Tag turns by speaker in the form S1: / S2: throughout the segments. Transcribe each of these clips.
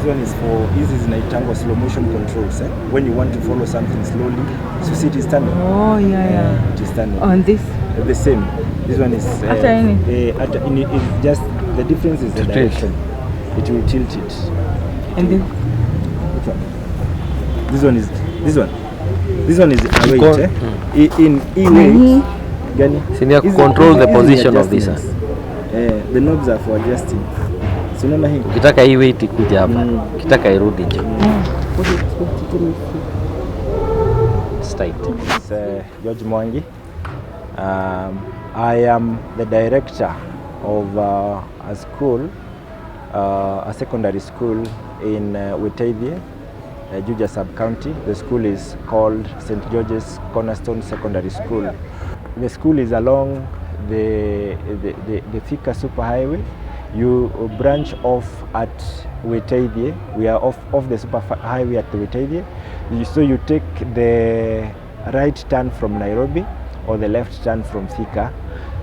S1: one is for, this is inaitangwa slow motion controls. When you want to follow something slowly, so see it is turning.
S2: Oh, yeah.
S1: It is turning.
S2: On this?
S1: The same. This one is...
S2: After any?
S1: It's just, the difference is the direction. It will tilt it.
S2: And this?
S1: Which one? This one is... This one is await. In E-weight, gani?
S3: Senior control the position of this.
S1: The knobs are for adjusting. So unaona hii.
S3: Ukitaka hii weight ikuja hapa. Ukitaka irudi nje. It's tight.
S1: It's George Mwangi. I am the director of a school, a secondary school in Witeithie, Juja Sub-County. The school is called St. George's Cornerstone Secondary School. The school is along the Thika Superhighway. You branch off at Witeithie. We are off the Superhighway at Witeithie. So you take the right turn from Nairobi or the left turn from Thika.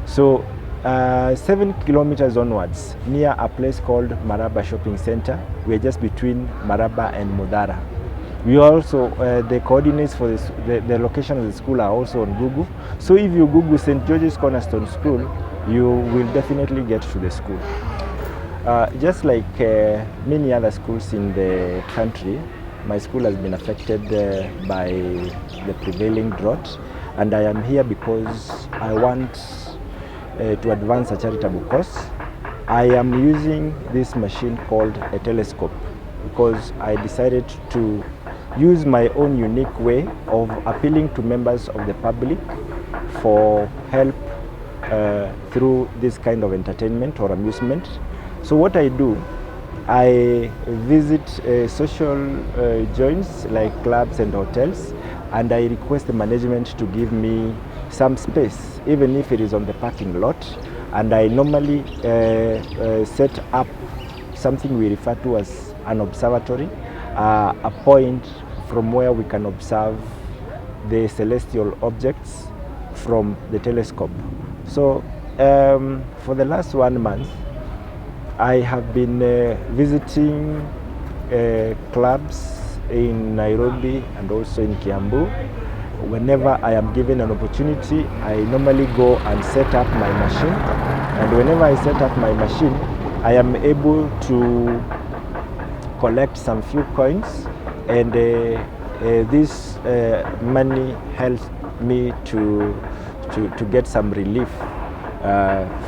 S1: So 7 kilometers onwards, near a place called Maraba Shopping Center. We are just between Maraba and Mudara. We also, the coordinates for this, the location of the school are also on Google. So if you Google St. George's Cornerstone School, you will definitely get to the school. Just like many other schools in the country, my school has been affected by the prevailing drought, and I am here because I want to advance a charitable cause. I am using this machine called a telescope because I decided to use my own unique way of appealing to members of the public for help through this kind of entertainment or amusement. So what I do, I visit social joints like clubs and hotels, and I request the management to give me some space, even if it is on the parking lot. And I normally set up something we refer to as an observatory, a point from where we can observe the celestial objects from the telescope. So for the last 1 month, I have been visiting clubs in Nairobi and also in Kiambu. Whenever I am given an opportunity, I normally go and set up my machine. And whenever I set up my machine, I am able to collect some few coins, and this money helps me to get some relief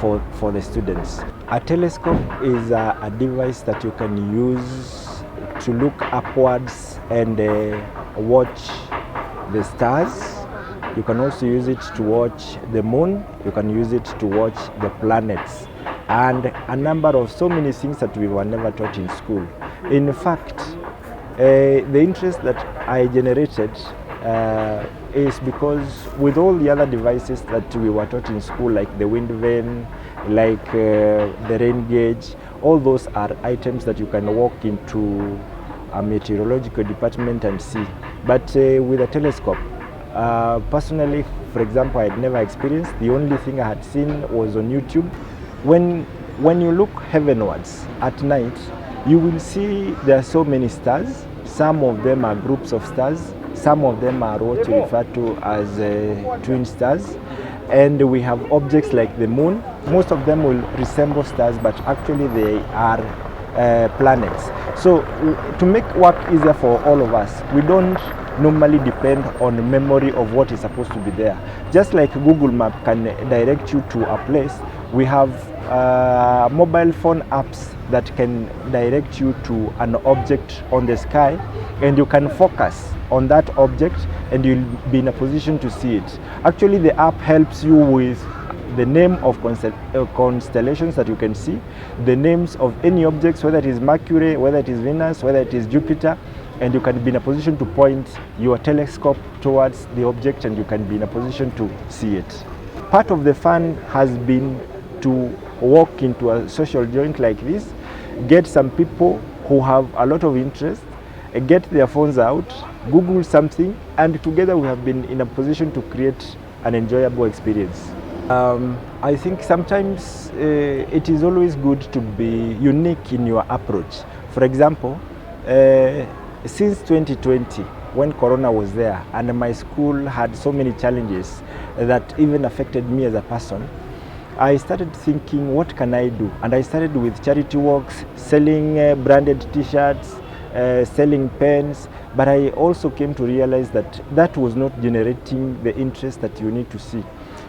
S1: for the students. A telescope is a device that you can use to look upwards and watch the stars. You can also use it to watch the moon. You can use it to watch the planets, and a number of so many things that we were never taught in school. In fact, the interest that I generated is because with all the other devices that we were taught in school, like the wind vane, like the rain gauge, all those are items that you can walk into a meteorological department and see. But with a telescope, personally, for example, I had never experienced. The only thing I had seen was on YouTube. When you look heavenwards at night, you will see there are so many stars. Some of them are groups of stars. Some of them are what you refer to as twin stars. And we have objects like the moon. Most of them will resemble stars, but actually they are planets. So to make work easier for all of us, we don't normally depend on the memory of what is supposed to be there. Just like Google Map can direct you to a place, we have mobile phone apps that can direct you to an object on the sky, and you can focus on that object and you'll be in a position to see it. Actually, the app helps you with the name of constellations that you can see, the names of any objects, whether it is Mercury, whether it is Venus, whether it is Jupiter, and you can be in a position to point your telescope towards the object and you can be in a position to see it. Part of the fun has been to walk into a social joint like this, get some people who have a lot of interest, get their phones out, Google something, and together we have been in a position to create an enjoyable experience. I think sometimes it is always good to be unique in your approach. For example, Since 2020, when Corona was there and my school had so many challenges that even affected me as a person, I started thinking, what can I do? And I started with charity works, selling branded t-shirts, selling pens, but I also came to realize that that was not generating the interest that you need to see.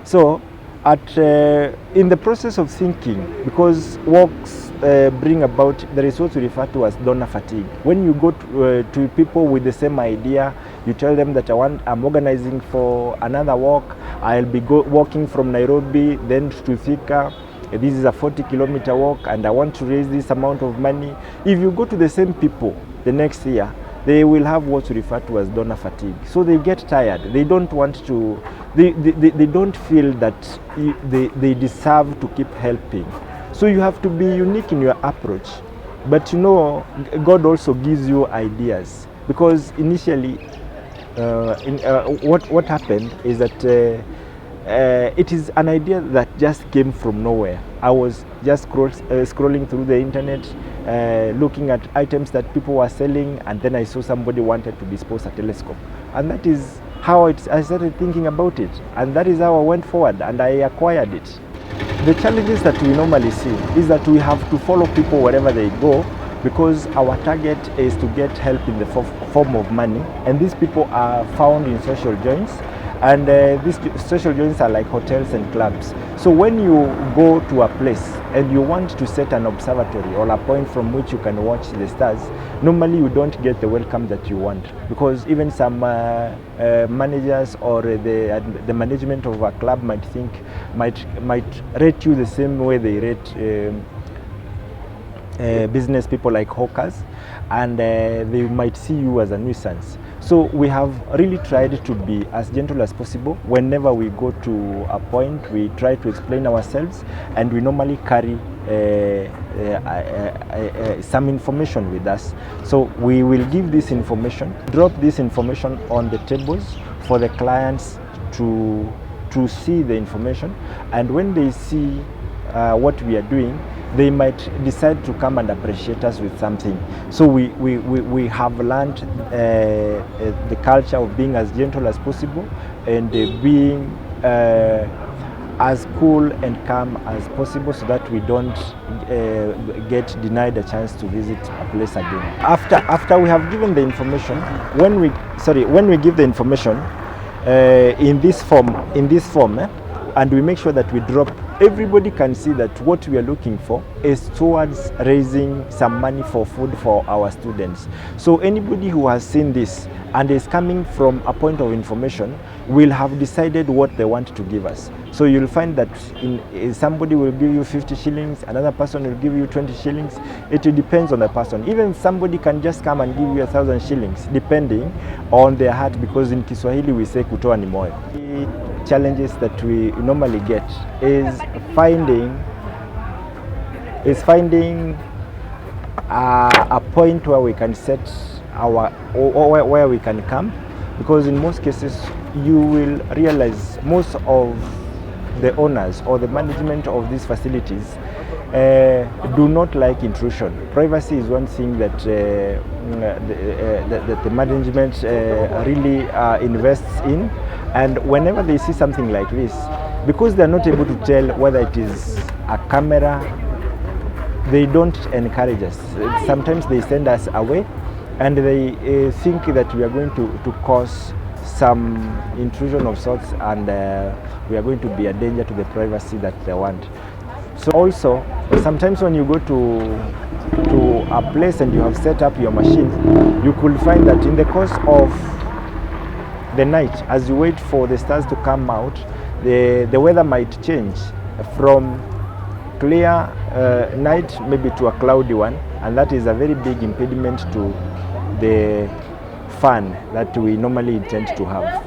S1: So in the process of thinking, because works bring about, there is what we refer to as donor fatigue. When you go to people with the same idea, you tell them that I'm organizing for another walk, I'll be walking from Nairobi then to Thika, this is a 40-kilometer walk and I want to raise this amount of money. If you go to the same people the next year, they will have what we refer to as donor fatigue. So they get tired. They don't want to, they don't feel that they deserve to keep helping. So you have to be unique in your approach. But you know, God also gives you ideas. Because initially, what happened is that it is an idea that just came from nowhere. I was just scrolling through the internet, looking at items that people were selling, and then I saw somebody wanted to dispose a telescope. And that is how I started thinking about it. And that is how I went forward and I acquired it. The challenges that we normally see is that we have to follow people wherever they go, because our target is to get help in the form of money. And these people are found in social joints. And these social joints are like hotels and clubs. So when you go to a place and you want to set an observatory or a point from which you can watch the stars, normally you don't get the welcome that you want, because even some managers or the management of a club might rate you the same way they rate business people like hawkers, and they might see you as a nuisance. So we have really tried to be as gentle as possible. Whenever we go to a point, we try to explain ourselves, and we normally carry some information with us. So we will give this information, drop this information on the tables for the clients to see the information, and when they see what we are doing, they might decide to come and appreciate us with something. So we have learned the culture of being as gentle as possible and being as cool and calm as possible, so that we don't get denied a chance to visit a place again. After we have given the information, when we give the information in this form, and we make sure that we drop, everybody can see that what we are looking for is towards raising some money for food for our students. So anybody who has seen this and is coming from a point of information will have decided what they want to give us. So you'll find that somebody will give you 50 shillings, another person will give you 20 shillings. It depends on the person. Even somebody can just come and give you 1,000 shillings, depending on their heart, because in Kiswahili we say kutoa ni moyo. Challenges that we normally get is finding a point where we can set where we can camp, because in most cases you will realize most of the owners or the management of these facilities do not like intrusion. Privacy is one thing that the management really invests in, and whenever they see something like this, because they are not able to tell whether it is a camera, they don't encourage us. Sometimes they send us away, and they think that we are going to cause some intrusion of sorts, and we are going to be a danger to the privacy that they want. So also, sometimes when you go to a place and you have set up your machines, you could find that in the course of the night, as you wait for the stars to come out, the weather might change from clear night maybe to a cloudy one, and that is a very big impediment to the fun that we normally intend to have.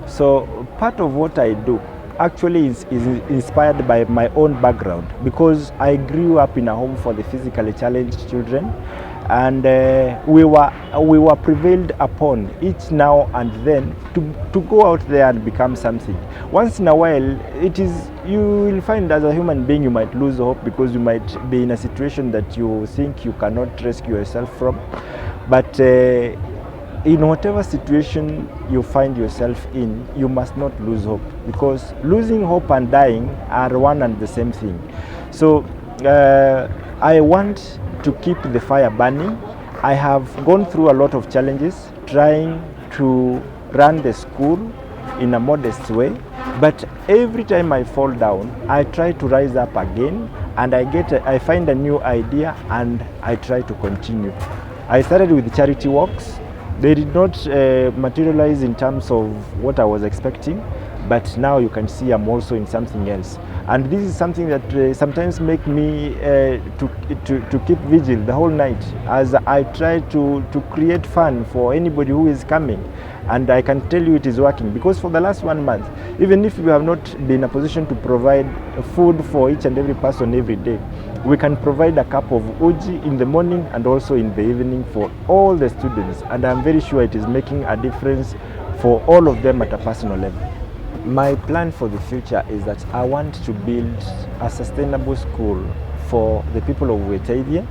S1: So part of what I do actually is inspired by my own background, because I grew up in a home for the physically challenged children, and we were prevailed upon each now and then to go out there and become something. Once in a while, you will find as a human being you might lose hope, because you might be in a situation that you think you cannot rescue yourself from. But in whatever situation you find yourself in, you must not lose hope, because losing hope and dying are one and the same thing. So I want to keep the fire burning. I have gone through a lot of challenges trying to run the school in a modest way, but every time I fall down, I try to rise up again, and I find a new idea and I try to continue. I started with charity walks. They did not materialize in terms of what I was expecting, but now you can see I'm also in something else. And this is something that sometimes make me to keep vigil the whole night, as I try to create fun for anybody who is coming. And I can tell you it is working, because for the last 1 month, even if we have not been in a position to provide food for each and every person every day, we can provide a cup of uji in the morning and also in the evening for all the students. And I'm very sure it is making a difference for all of them at a personal level. My plan for the future is that I want to build a sustainable school for the people of Witeithie.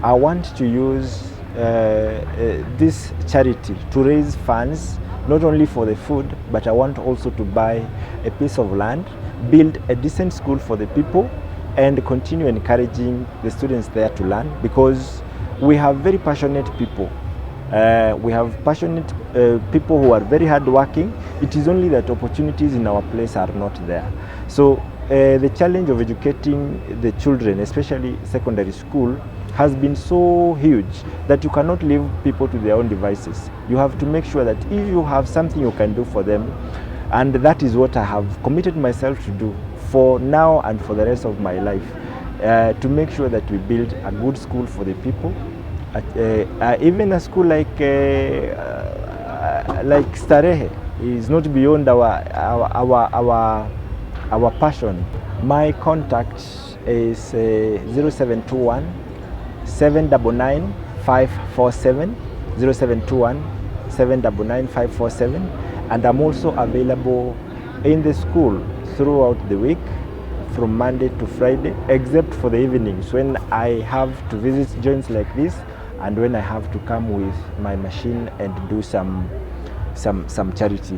S1: I want to use this charity to raise funds, not only for the food, but I want also to buy a piece of land, build a decent school for the people, and continue encouraging the students there to learn, because we have very passionate people. We have passionate people who are very hardworking. It is only that opportunities in our place are not there. So the challenge of educating the children, especially secondary school, has been so huge that you cannot leave people to their own devices. You have to make sure that if you have something you can do for them, and that is what I have committed myself to do for now and for the rest of my life, to make sure that we build a good school for the people. Even a school like Starehe is not beyond our passion. My contact is 0721 799 547, 0721 799 547, and I'm also available in the school throughout the week from Monday to Friday, except for the evenings when I have to visit joints like this, and when I have to come with my machine and do some charity.